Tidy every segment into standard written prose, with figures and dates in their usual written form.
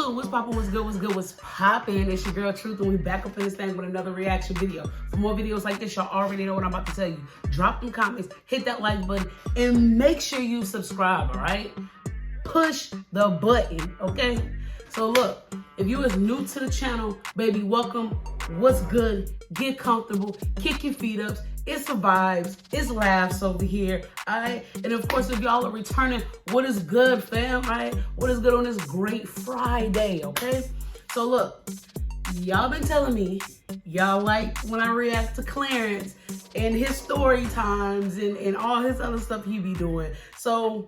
YouTube, what's poppin', what's good, what's poppin'? It's your girl Truth, and we back up in this thing with another reaction video. For more videos like this, y'all already know what I'm about to tell you. Drop them comments, hit that like button, and make sure you subscribe, all right? Push the button, okay? So look, if you is new to the channel, baby, welcome. What's good? Get comfortable, kick your feet up. It's the vibes, it's laughs over here, all right? And of course, if y'all are returning, what is good, fam, right? What is good on this great Friday, okay? So look, y'all been telling me y'all like when I react to Clarence and his story times and all his other stuff he be doing. So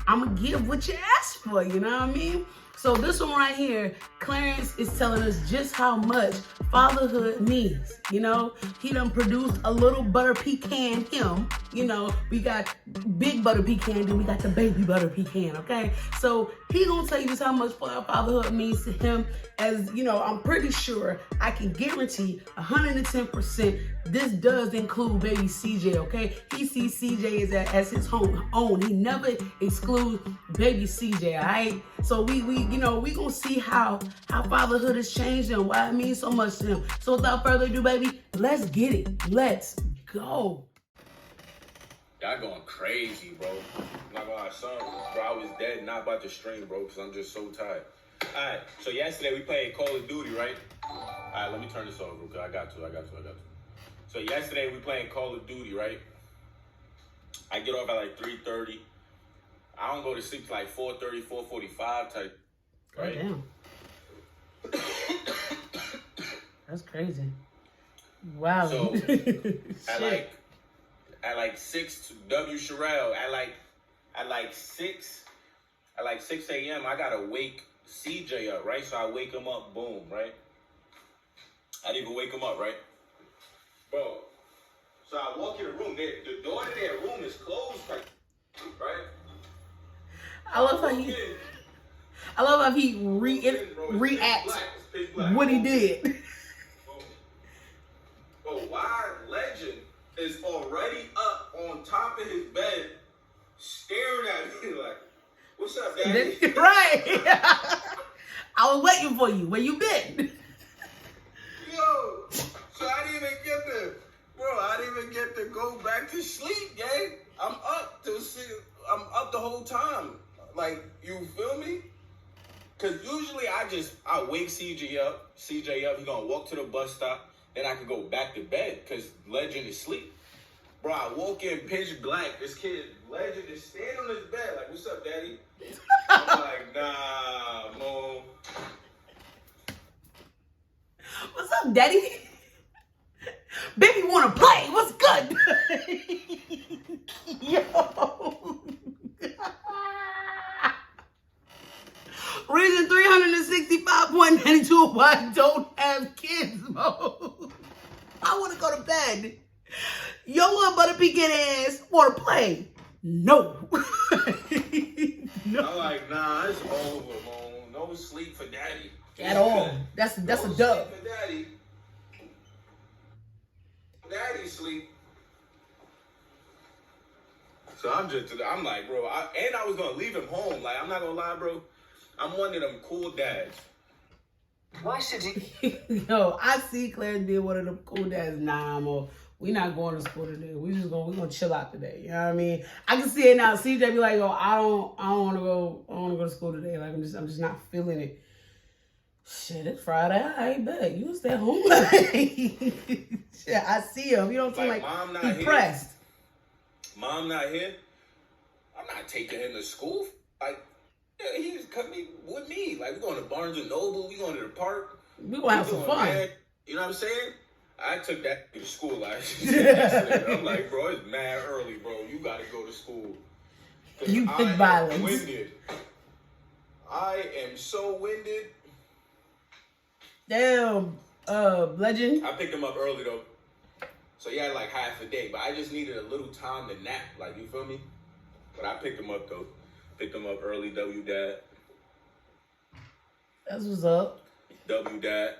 I'm gonna give what you asked for, you know what I mean? So this one right here, Clarence is telling us just how much fatherhood means, you know? He done produced a little butter pecan him, you know? We got big butter pecan, then we got the baby butter pecan, okay? So he gonna tell you just how much fatherhood means to him. As, you know, I'm pretty sure I can guarantee 110% this does include baby CJ, okay? He sees CJ as his own. He never excludes baby CJ, all right? So we gonna see how fatherhood has changed and why it means so much to him. So without further ado, baby, let's get it. Let's go. Y'all going crazy, bro. I'm not gonna lie, son, bro, I was dead, not about to stream, bro, because I'm just so tired. All right, so yesterday we played Call of Duty, right? All right, let me turn this off, because I got to. So yesterday we playing Call of Duty, right? I get off at like 3:30. I don't go to sleep till like 4:30, 4:45 type, right? Oh, damn. That's crazy. Wow. So at like 6 W Sherelle, at like 6 a.m. I gotta wake CJ up, right? So I wake him up, boom, right? I didn't even wake him up, right? Bro, so I walk in the room, the door to their room is closed, like, right? I love how he reacts what he did. Bro, why Legend is already up on top of his bed, staring at me like, "What's up, Daddy?" Right. I was waiting for you. Where you been? Yo, so I didn't even get to go back to sleep, gang. I'm up the whole time. Like, you feel me? Cause usually I wake CJ up, he gonna walk to the bus stop, then I can go back to bed, cause Legend is asleep. Bro, I woke in pitch black, this kid, Legend, is standing on his bed, like, "What's up, Daddy?" I'm like, "Nah, Mom." What's up, Daddy? Baby wanna play. What's good? Yo. Reason 365.92 why I don't have kids mode. I wanna go to bed. Your little butter pecan ass wanna play. No. No. I'm like, nah, it's over, Mom. No sleep for Daddy. At all. That's no a dub. Sleep for Daddy. Daddy sleep. So I'm like, bro, I was gonna leave him home. Like, I'm not gonna lie, bro. I'm one of them cool dads. Why should you? Yo, I see Clarence being one of them cool dads. Nah, we not going to school today. We gonna chill out today. You know what I mean? I can see it now. CJ be like, "Yo, I don't wanna go to school today. Like, I'm just not feeling it." Shit, it's Friday. I bet you stay home. Shit, I see him. You don't seem like Mom not he here. pressed. Mom not here. I'm not taking him to school. Like, yeah, he's coming with me. Like, we going to Barnes and Noble. We going to the park. We gonna have some fun. Mad, you know what I'm saying? I took that to school last year. I'm like, bro, it's mad early, bro. You got to go to school. You pick violence. Winded. I am so winded. Damn, Legend. I picked him up early though, so he had like half a day. But I just needed a little time to nap, like, you feel me? But I picked him up though. Picked him up early. W Dad. That's what's up. W Dad.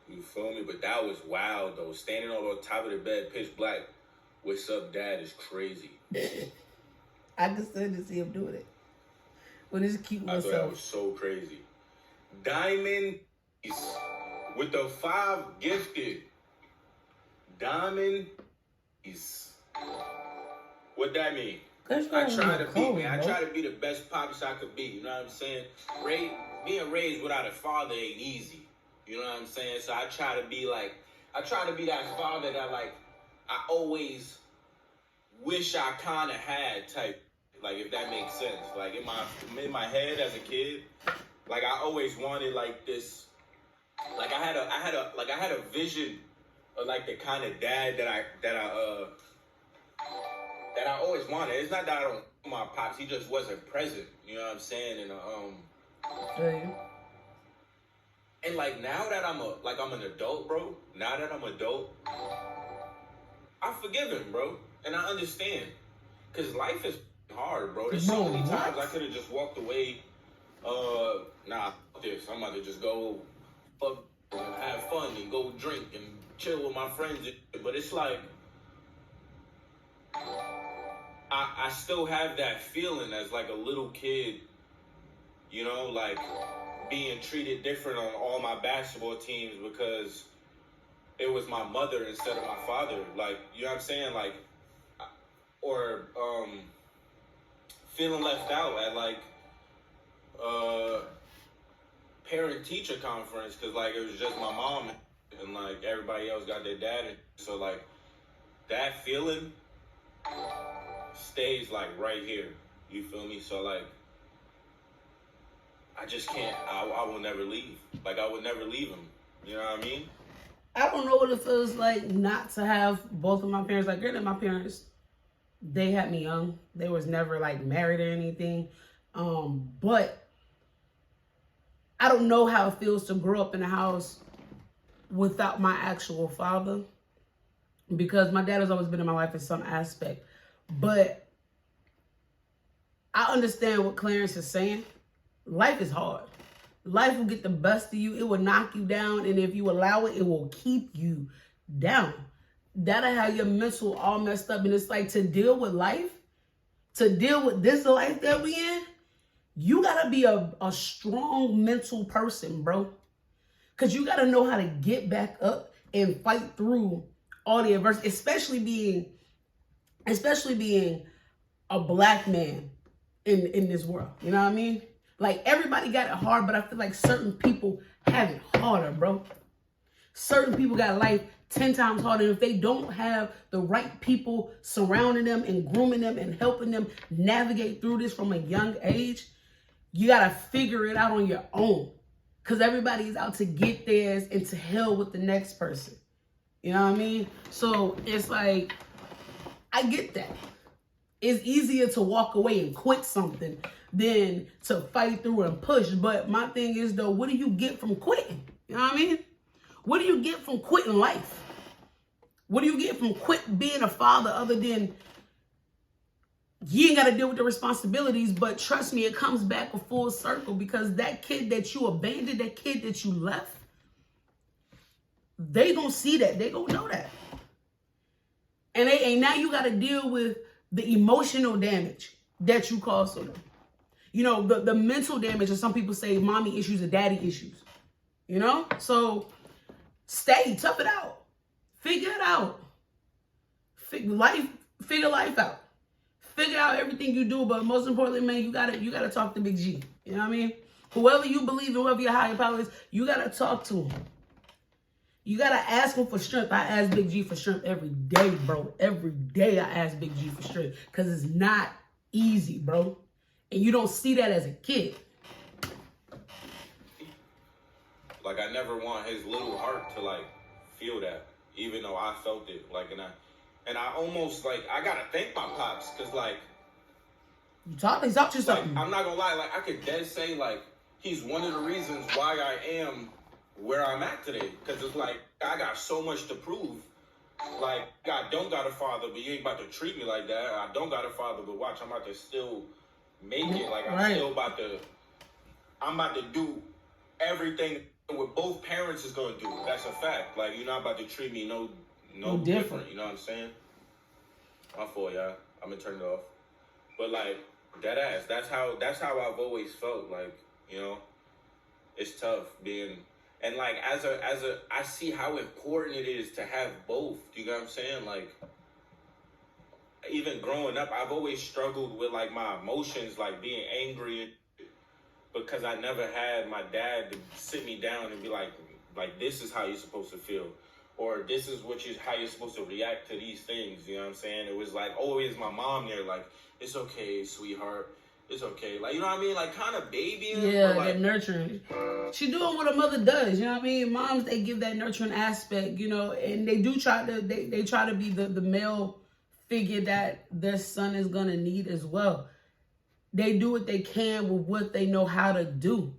You feel me? But that was wild though. Standing on top of the bed, pitch black. "What's up, Dad?" is crazy. I can stand to see him doing it with his cute I little thought that self. was so crazy. Diamond with the 5 gifted. Diamond is. What that mean? I try to be, man. I try to be the best pops I could be. You know what I'm saying? Being raised without a father ain't easy. You know what I'm saying? So I try to be that father that like I always wish I kind of had type. Like if that makes sense. Like in my head as a kid, like I always wanted like this. Like I had a vision of like the kind of dad that I always wanted. It's not that I don't like my pops, he just wasn't present. You know what I'm saying? And like now that I'm an adult, bro. Now that I'm adult, I forgive him, bro, and I understand, cause life is hard, bro. There's so many times I could have just walked away. Nah, this. I'm about to just go fuck and have fun and go drink and chill with my friends. But it's like I still have that feeling as like a little kid, you know, like being treated different on all my basketball teams because it was my mother instead of my father. Like, you know what I'm saying? Like, or feeling left out at like parent-teacher conference because like it was just my mom and like everybody else got their dad. And so like that feeling stays like right here. You feel me? So like I just can't. I will never leave. Like I would never leave him. You know what I mean? I don't know what it feels like not to have both of my parents. Like, granted, my parents, they had me young. They was never like married or anything. But I don't know how it feels to grow up in a house without my actual father, because my dad has always been in my life in some aspect. But I understand what Clarence is saying. Life is hard. Life will get the best of you. It will knock you down. And if you allow it, it will keep you down. That'll have your mental all messed up. And it's like, to deal with life, to deal with this life that we in, you got to be a strong mental person, bro. Because you got to know how to get back up and fight through all the adversity, especially being a black man in this world. You know what I mean? Like, everybody got it hard, but I feel like certain people have it harder, bro. Certain people got life 10 times harder. And if they don't have the right people surrounding them and grooming them and helping them navigate through this from a young age, you got to figure it out on your own. Because everybody's out to get theirs and to hell with the next person. You know what I mean? So it's like, I get that. It's easier to walk away and quit something than to fight through and push. But my thing is, though, what do you get from quitting? You know what I mean? What do you get from quitting life? What do you get from being a father other than you ain't got to deal with the responsibilities? But trust me, it comes back a full circle, because that kid that you abandoned, that kid that you left, they gonna see that. They gonna know that. And now you got to deal with the emotional damage that you caused to them. You know, the mental damage, or some people say mommy issues or daddy issues. You know? So stay, tough it out. Figure it out. Figure life out. Figure out everything you do, but most importantly, man, you gotta talk to Big G. You know what I mean? Whoever you believe in, whoever your higher power is, you gotta talk to him. You gotta ask him for strength. I ask Big G for strength every day, bro. Every day I ask Big G for strength, because it's not easy, bro. And you don't see that as a kid. Like, I never want his little heart to like feel that, even though I felt it. Like, and I almost like, I gotta thank my pops, because like, he taught you something. Like, I'm not gonna lie, like I could dead say like he's one of the reasons why I am where I'm at today. Because it's like, I got so much to prove. Like, I don't got a father, but you ain't about to treat me like that. I don't got a father, but watch, I'm about to still make it. Like, I'm about to do everything what both parents is gonna do. That's a fact. Like, you're not about to treat me no different. You know what I'm saying? My fault, y'all. I'm gonna turn it off. But like that ass, that's how I've always felt. Like, you know, it's tough being, and like as a I see how important it is to have both. You know what I'm saying? Like, even growing up, I've always struggled with like my emotions, like being angry, because I never had my dad to sit me down and be like this is how you're supposed to feel, or this is how you're supposed to react to these things. You know what I'm saying? It was like always my mom there, like, it's okay, sweetheart, it's okay, like, you know what I mean, like kind of babying. Yeah, like, that nurturing. She doing what a mother does. You know what I mean? Moms, they give that nurturing aspect. You know, and they do try to they try to be the male figure that their son is gonna need as well. They do what they can with what they know how to do.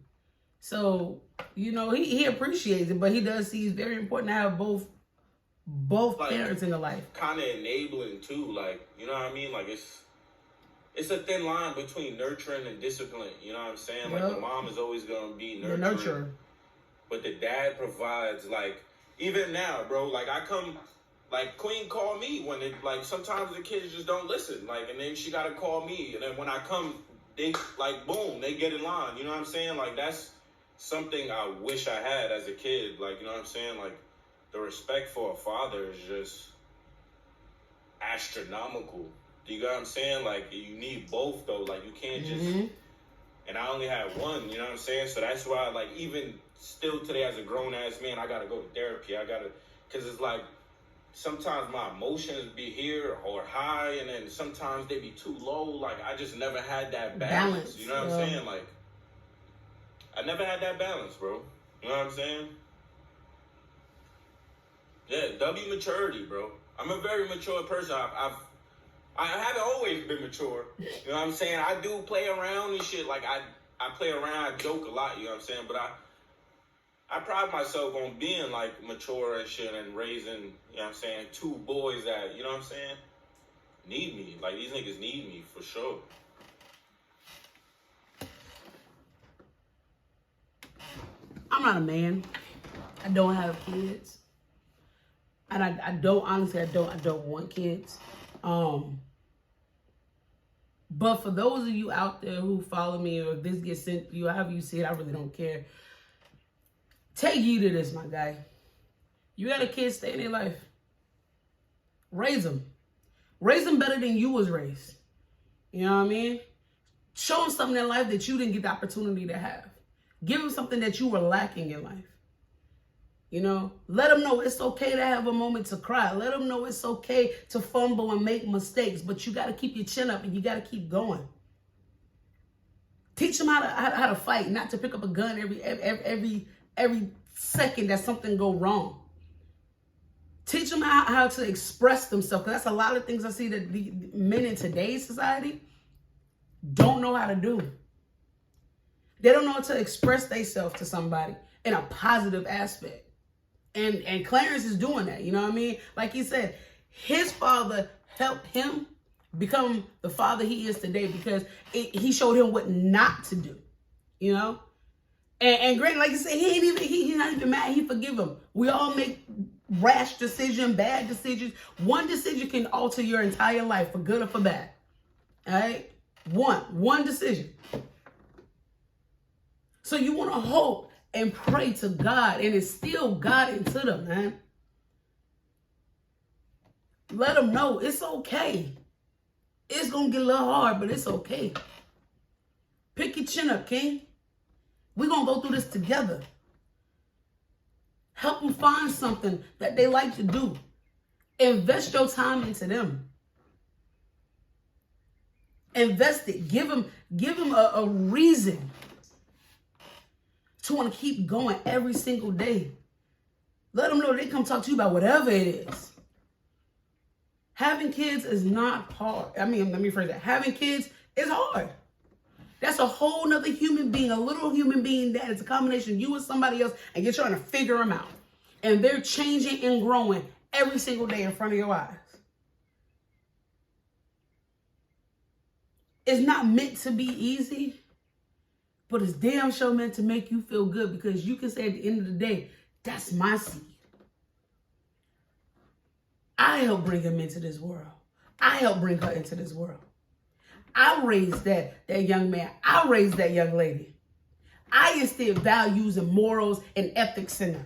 So, you know, he appreciates it, but he does see it's very important to have both like, parents in the life. Kind of enabling too, like, you know what I mean? Like, it's a thin line between nurturing and discipline. You know what I'm saying? Yep. Like, the mom is always gonna be nurturing, but the dad provides. Like, even now, bro, like I come. Like, Queen called me when it, like, sometimes the kids just don't listen. Like, and then she got to call me. And then when I come, they, like, boom, they get in line. You know what I'm saying? Like, that's something I wish I had as a kid. Like, you know what I'm saying? Like, the respect for a father is just astronomical. Do you know what I'm saying? Like, you need both, though. Like, you can't just... And I only had one, you know what I'm saying? So that's why, like, even still today as a grown-ass man, I got to go to therapy. I got to... Because it's like... Sometimes my emotions be here or high, and then sometimes they be too low. Like, I just never had that balance. You know what I'm saying? Like, I never had that balance, bro. You know what I'm saying? Yeah, W maturity, bro. I'm a very mature person. I haven't always been mature. You know what I'm saying? I do play around and shit. Like, I play around, I joke a lot, you know what I'm saying? But I pride myself on being, like, mature and shit and raising, you know what I'm saying, two boys that, you know what I'm saying, need me. Like, these niggas need me, for sure. I'm not a man. I don't have kids. And I don't, honestly, I don't want kids. But for those of you out there who follow me, or if this gets sent to you, however you see it, I really don't care. Take heed to this, my guy. You got a kid, stay in their life. Raise them. Raise them better than you was raised. You know what I mean? Show them something in life that you didn't get the opportunity to have. Give them something that you were lacking in life. You know? Let them know it's okay to have a moment to cry. Let them know it's okay to fumble and make mistakes. But you got to keep your chin up and you got to keep going. Teach them how to fight, not to pick up a gun every second that something go wrong. Teach them how to express themselves, because that's a lot of things I see that the men in today's society don't know how to do. They don't know how to express themselves to somebody in a positive aspect. And Clarence is doing that, you know what I mean? Like he said, his father helped him become the father he is today because he showed him what not to do, you know? And Greg, like you said, he's not even mad. He forgive him. We all make rash decisions, bad decisions. One decision can alter your entire life for good or for bad. All right? One decision. So you want to hope and pray to God and instill God into them, man. Let them know it's okay. It's going to get a little hard, but it's okay. Pick your chin up, King. We're going to go through this together. Help them find something that they like to do. Invest your time into them. Invest it. Give them a reason to want to keep going every single day. Let them know they come talk to you about whatever it is. Having kids is not hard. I mean, let me phrase that. Having kids is hard. That's a whole nother human being, a little human being that is a combination of you and somebody else, and you're trying to figure them out. And they're changing and growing every single day in front of your eyes. It's not meant to be easy, but it's damn sure meant to make you feel good, because you can say at the end of the day, that's my seed. I helped bring him into this world. I helped bring her into this world. I raised that young man. I raised that young lady. I instilled values and morals and ethics in them.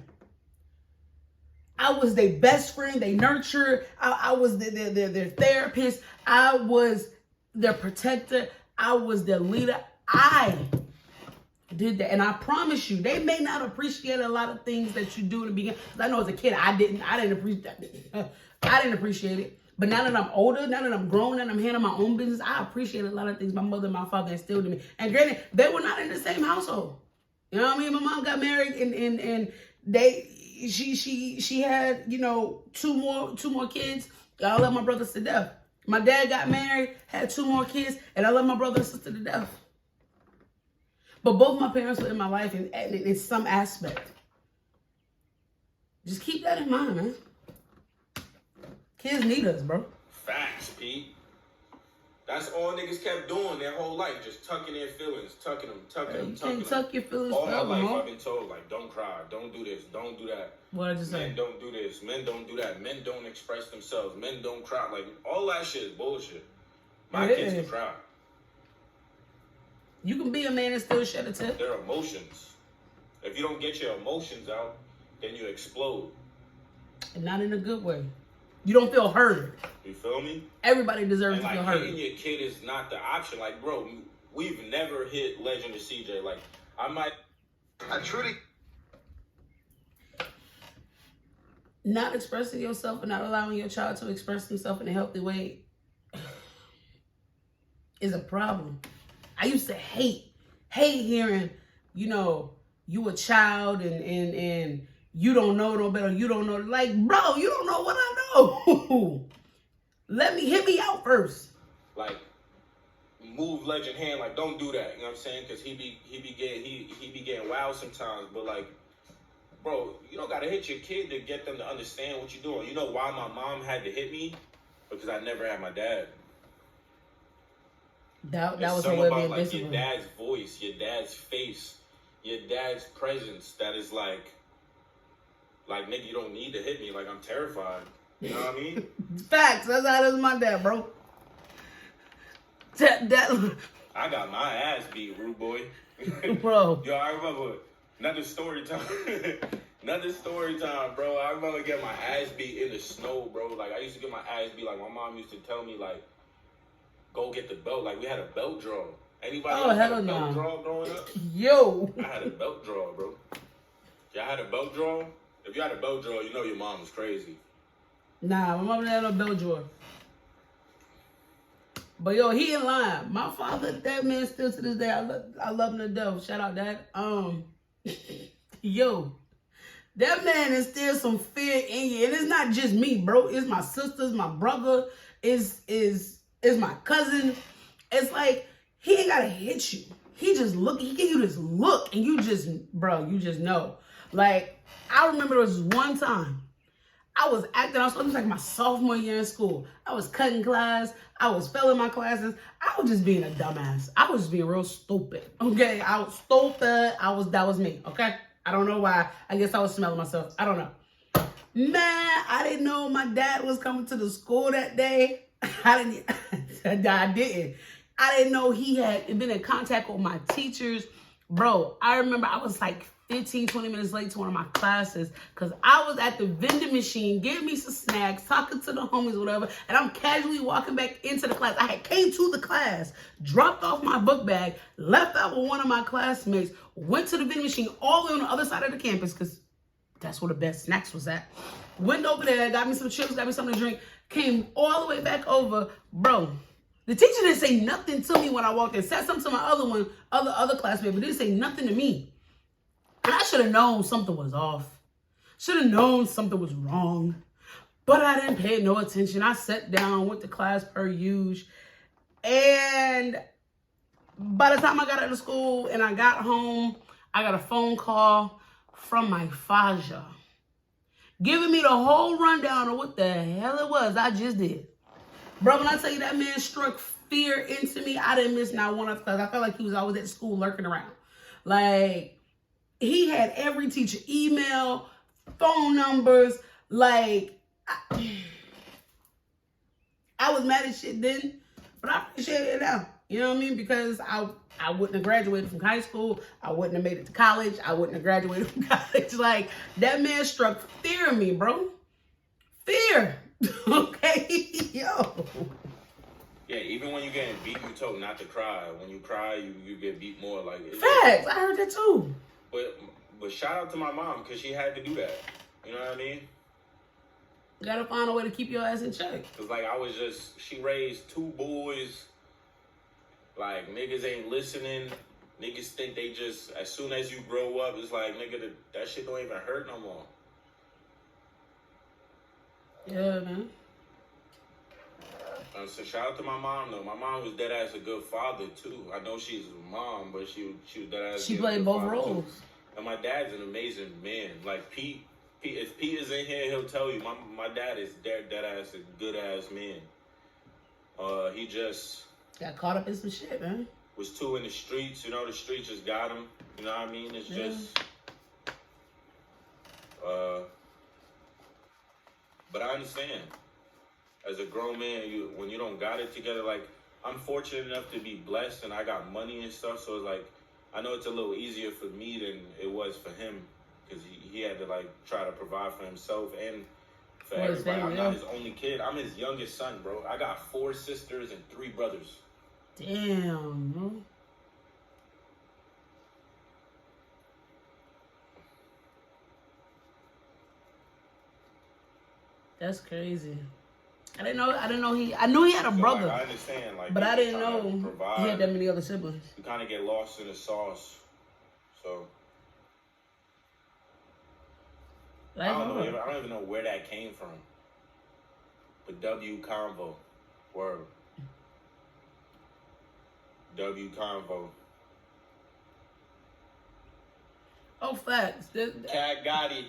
I was their best friend, they nurturer. I was their therapist. I was their protector. I was their leader. I did that. And I promise you, they may not appreciate a lot of things that you do in the beginning. I know as a kid, I didn't appreciate that. I didn't appreciate it. But now that I'm older, now that I'm grown, and I'm handling my own business, I appreciate a lot of things my mother and my father instilled in me. And granted, they were not in the same household. You know what I mean? My mom got married and she had, you know, two more kids. I love my brothers to death. My dad got married, had 2 more kids, and I love my brother and sister to death. But both my parents were in my life in some aspect. Just keep that in mind, man. Kids need us, bro. Facts, Pete. That's all niggas kept doing their whole life, just tucking their feelings, tucking them. You can't tuck your feelings all my life, bro. I've been told, like, don't cry, don't do this, don't do that. What did you say? Men don't do this, men don't do that, men don't express themselves, men don't cry. Like, all that shit is bullshit. My kids can cry. You can be a man and still shed a tear. They're emotions. If you don't get your emotions out, then you explode. And not in a good way. You don't feel heard. You feel me? Everybody deserves to feel heard. Hitting your kid is not the option. Like, bro, we've never hit Legend of CJ. Like, I truly... Not expressing yourself and not allowing your child to express himself in a healthy way is a problem. I used to hate hearing, you know, you a child and you don't know no better. You don't know. Like, bro, you don't know what I know. Hit me out first. Like, move Legend hand. Like, don't do that. You know what I'm saying? Because he be getting wild sometimes. But like, bro, you don't gotta hit your kid to get them to understand what you're doing. You know why my mom had to hit me? Because I never had my dad. That was a way of being like disciplined. Your dad's voice, your dad's face, your dad's presence. That is like, nigga, you don't need to hit me. Like, I'm terrified. You know what I mean? Facts. That's how it is my dad, bro. I got my ass beat, rude boy. Bro. Yo, I remember another story time. Another story time, bro. I remember getting my ass beat in the snow, bro. Like, I used to get my ass beat. Like, my mom used to tell me, like, go get the belt. Like, we had a belt draw. Anybody had a belt draw growing up? Yo. I had a belt draw, bro. Y'all had a belt draw? If you had a belt draw, you know your mom was crazy. Nah, my mom didn't have no belt drawer. But yo, he in line. My father, that man still to this day, I love him to death. Shout out, Dad. Yo, that man instilled some fear in you. And it's not just me, bro. It's my sisters, my brother, is my cousin. It's like, he ain't gotta hit you. He just look, he give you this look, and you just know. Like, I remember there was one time, I was acting out. It was like my sophomore year in school. I was cutting class. I was failing my classes. I was just being a dumbass. I was just being real stupid. Okay, I was stupid. That was me. Okay, I don't know why. I guess I was smelling myself. I don't know. Man, I didn't know my dad was coming to the school that day. I didn't know he had been in contact with my teachers. Bro, I remember I was like 15, 20 minutes late to one of my classes because I was at the vending machine getting me some snacks, talking to the homies, whatever, and I'm casually walking back into the class. I had came to the class, dropped off my book bag, left out with one of my classmates, went to the vending machine all the way on the other side of the campus because that's where the best snacks was at. Went over there, got me some chips, got me something to drink, came all the way back over. Bro, the teacher didn't say nothing to me when I walked in. Said something to my other classmate, but didn't say nothing to me. And I should have known something was off. Should have known something was wrong. But I didn't pay no attention. I sat down, went to class per usual. And by the time I got out of school and I got home, I got a phone call from my Faja, giving me the whole rundown of what the hell it was I just did. Bro, when I tell you that man struck fear into me, I didn't miss not one of class. I felt like he was always at school lurking around. Like, he had every teacher email, phone numbers. Like, I was mad as shit then, but I appreciate it now. You know what I mean? Because I wouldn't have graduated from high school. I wouldn't have made it to college. I wouldn't have graduated from college. Like, that man struck fear in me, bro. Fear. Okay? Yo. Yeah, even when you getting beat, you told not to cry. When you cry, you get beat more. Like, Facts. I heard that too. But shout out to my mom, because she had to do that. You know what I mean? You gotta find a way to keep your ass in check. Because, like, she raised 2 boys. Like, niggas ain't listening. Niggas think they just, as soon as you grow up, it's like, nigga, that shit don't even hurt no more. Yeah, man. So shout out to my mom, though. My mom was dead ass a good father, too. I know she's a mom, but she was dead ass. She played both roles. Too. And my dad's an amazing man. Like, Pete, if Pete is in here, he'll tell you, my dad is dead ass a good ass man. He just got caught up in some shit, man. Was too in the streets, you know, the streets just got him. You know what I mean? It's just but I understand. As a grown man, when you don't got it together, like, I'm fortunate enough to be blessed and I got money and stuff, so it's like, I know it's a little easier for me than it was for him, because he had to, like, try to provide for himself and for everybody. I'm not his only kid. I'm his youngest son, bro. I got 4 sisters and 3 brothers. Damn, bro. That's crazy. I didn't know he. I knew he had a brother. Like, I understand, like, but I didn't know he had that many other siblings. You kind of get lost in the sauce, so. I don't even know where that came from. But W Convo, word. W Convo. Oh, facts. Cat Gotti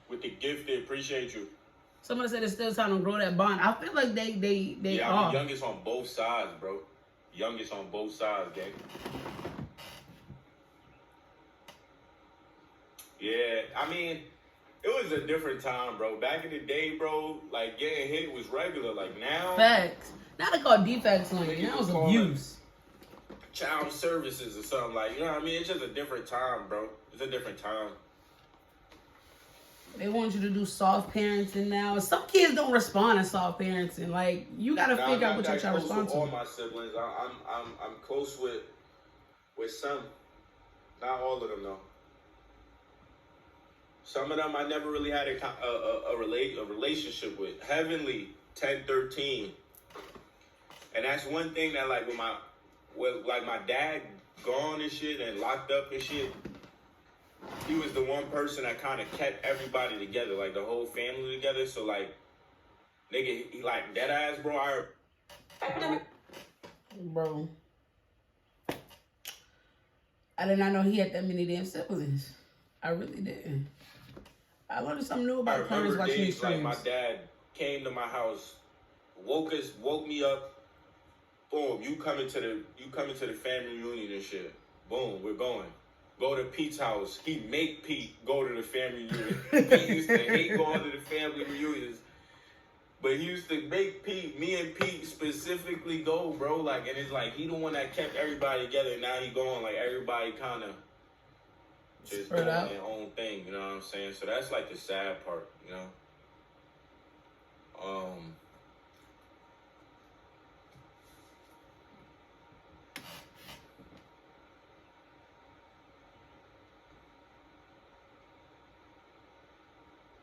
with the gifted. Appreciate you. Somebody said it's still time to grow that bond. I feel like they yeah, are. I'm the youngest on both sides, bro. Youngest on both sides, gang. Yeah, I mean, it was a different time, bro. Back in the day, bro, like, getting hit was regular. Like, now. Facts. Now they call defects on you. Now it's abuse. Child services or something, like, you know what I mean? It's just a different time, bro. It's a different time. They want you to do soft parenting now. Some kids don't respond to soft parenting. Like, you gotta figure out what your child responds to. All my siblings, I'm close with some, not all of them though. Some of them I never really had a relationship with. Heavenly, 10, 13, and that's one thing that, like, with my dad gone and shit and locked up and shit. He was the one person that kind of kept everybody together, like, the whole family together. So, like, nigga, he, like, dead ass, bro. Bro, I did not know he had that many damn siblings. I really didn't. I learned something new about Clarence watching these streams. Like, my dad came to my house, woke me up. Boom, you coming to the family reunion and shit. Boom, we're going. Go to Pete's house. He make Pete go to the family reunion. He used to hate going to the family reunions. But he used to make me and Pete specifically go, bro. Like, and it's like, he the one that kept everybody together, and now he going, like, everybody kind of just doing their own thing, you know what I'm saying? So that's, like, the sad part, you know?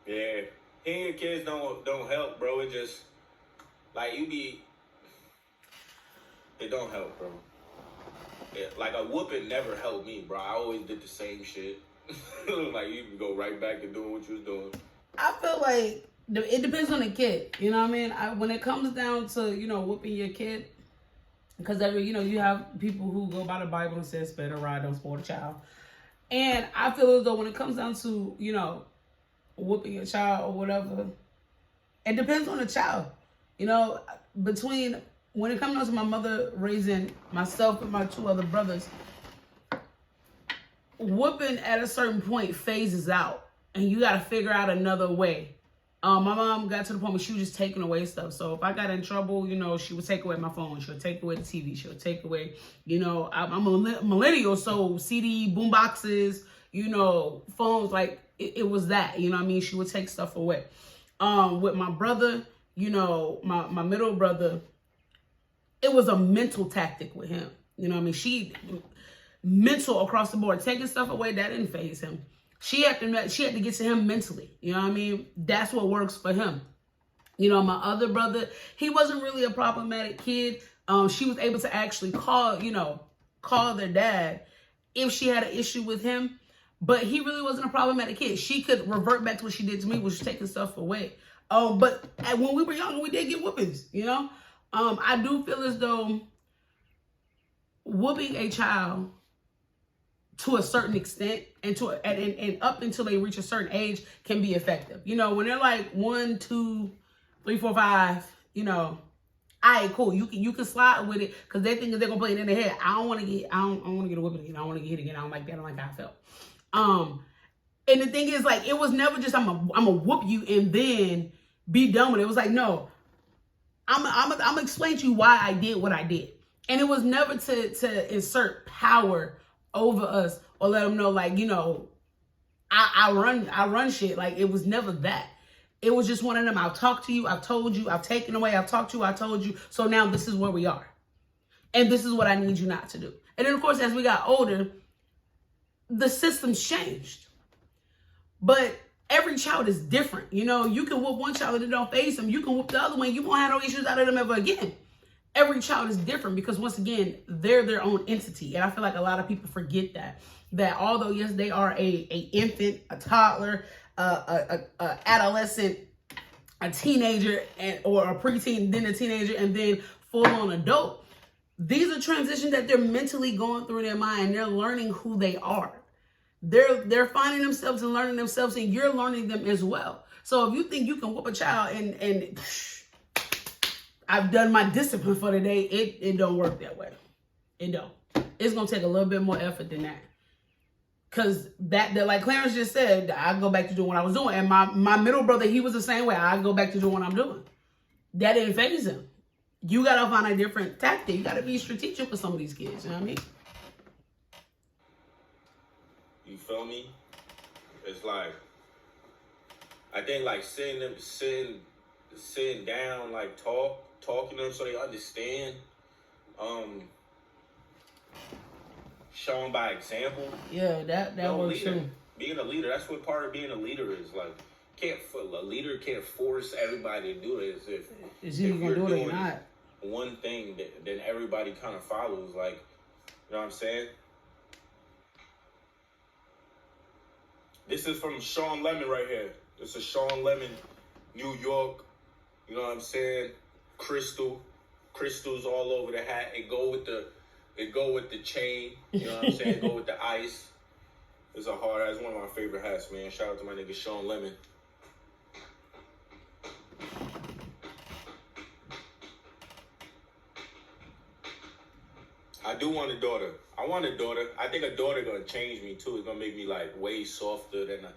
Yeah, hearing your kids don't help, bro. It just, like, it don't help, bro. Yeah, like, a whooping never helped me, bro. I always did the same shit. Like, you can go right back to doing what you was doing. I feel like it depends on the kid. You know what I mean? When it comes down to, you know, whooping your kid, because you have people who go by the Bible and say, spare the rod, don't spoil the child. And I feel as though when it comes down to, you know, whooping a child or whatever, it depends on the child. You know, when it comes down to my mother raising myself and my 2 other brothers, whooping at a certain point phases out, and you got to figure out another way My mom got to the point where she was just taking away stuff. So if I got in trouble, you know, she would take away my phone. She would take away the TV. She would take away, you know, I'm a millennial, so CD, boom boxes, you know, phones, like it was that, you know what I mean? She would take stuff away. With my brother, you know, my middle brother, it was a mental tactic with him. You know what I mean? She mental across the board, taking stuff away, that didn't faze him. She had to get to him mentally. You know what I mean? That's what works for him. You know, my other brother, he wasn't really a problematic kid. She was able to actually call their dad if she had an issue with him. But he really wasn't a problematic kid. She could revert back to what she did to me, which was taking stuff away. But when we were younger, we did get whoopings, you know? I do feel as though whooping a child to a certain extent and up until they reach a certain age can be effective. You know, when they're like 1, 2, 3, 4, 5, you know, all right, cool. You can slide with it because they think that they're gonna play it in their head. I don't want to get a whipping again. I don't want to get hit again. I don't like that. I don't like how I felt. And the thing is, like, it was never just I'm a whoop you and then be done with it. It was like, no, I'm gonna explain to you why I did what I did. And it was never to insert power over us or let them know, like, you know, I run shit. Like, it was never that. It was just one of them. I'll talk to you. I've told you. I've taken away. I've talked to you. I told you. So now this is where we are. And this is what I need you not to do. And then, of course, as we got older, the systems changed. But every child is different. You know, you can whoop one child and it don't face them. You can whoop the other one. You won't have no issues out of them ever again. Every child is different because, once again, they're their own entity. And I feel like a lot of people forget that although, yes, they are a infant, a toddler, a adolescent, a teenager, or a preteen, then a teenager, and then full-on adult, these are transitions that they're mentally going through in their mind. They're learning who they are. They're finding themselves and learning themselves, and you're learning them as well. So if you think you can whoop a child and I've done my discipline for the day, it don't work that way. It don't. It's gonna take a little bit more effort than that. Cause that like Clarence just said, I go back to doing what I was doing. And my middle brother, he was the same way. I go back to doing what I'm doing. That didn't faze him. You gotta find a different tactic. You gotta be strategic with some of these kids. You know what I mean? You feel me? It's like, I think like sitting down, like talking to them so they understand, showing by example. Yeah, that works too. Being a leader, that's what part of being a leader is. Like, a leader can't force everybody to do it. If you're gonna do it or not. One thing, then everybody kind of follows. Like, you know what I'm saying? This is from Sean Lemon right here. This is Sean Lemon, New York. You know what I'm saying? Crystals all over the hat. It go with the chain. You know what I'm saying? Go with the ice. It's a hard hat. It's one of my favorite hats, man. Shout out to my nigga Sean Lemon. I do want a daughter. I want a daughter. I think a daughter gonna change me too. It's gonna make me like way softer. And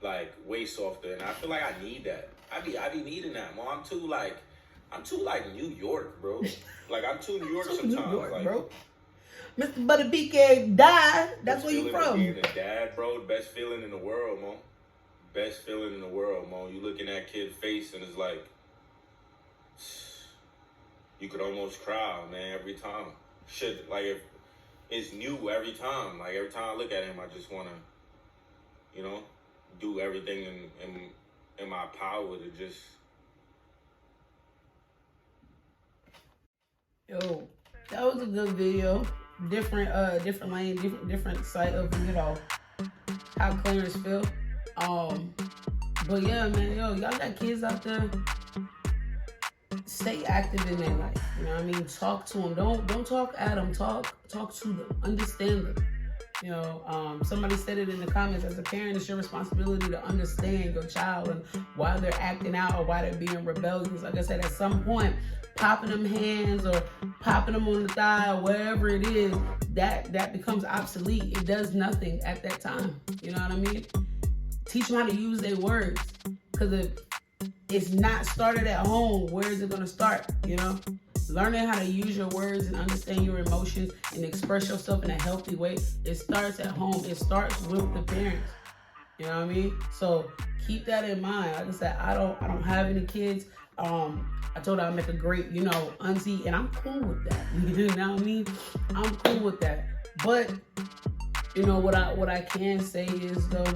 I feel like I need that. I be needing that, Mom. I'm too like New York, bro. Like, I'm too New York sometimes. New York, like, bro. Mr. Butter BK died. That's where you from. Being a dad, bro, the best feeling in the world, man. Best feeling in the world, man. You look in that kid's face and it's like, you could almost cry, man, every time. Shit, like, if it's new every time. Like, every time I look at him, I just want to, you know, do everything in my power to just... Yo, that was a good video. Different lane, different side of, you know, how Clarence feel. But yeah, man, yo, y'all got kids out there. Stay active in their life. You know what I mean? Talk to them. Don't talk at them. Talk to them. Understand them. You know, somebody said it in the comments, as a parent, it's your responsibility to understand your child and why they're acting out or why they're being rebellious. Like I said, at some point, popping them hands or popping them on the thigh or wherever it is, that becomes obsolete. It does nothing at that time. You know what I mean? Teach them how to use their words. Because if it's not started at home, where is it going to start? You know, learning how to use your words and understand your emotions and express yourself in a healthy way. It starts at home. It starts with the parents. You know what I mean? So keep that in mind. Like I said, I don't have any kids. I told her I make a great, you know, auntie, and I'm cool with that. You know what I mean? I'm cool with that. But you know what I can say is though,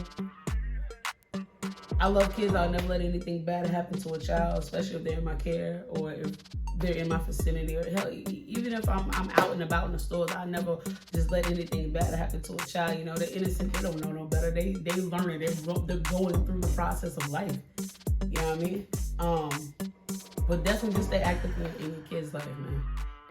I love kids. I'll never let anything bad happen to a child, especially if they're in my care or if they're in my vicinity, or hell, even if I'm out and about in the stores, I never just let anything bad happen to a child. You know, they're innocent. They don't know no better. They learning. They're going through the process of life. You know what I mean? But definitely just stay active in your kids' life, man.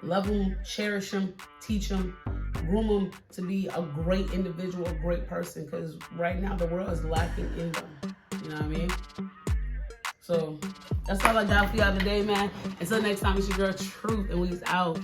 Love them, cherish them, teach them, groom them to be a great individual, a great person. Because right now the world is lacking in them. You know what I mean? So that's all I got for y'all today, man. Until next time, it's your girl Truth, and we's out.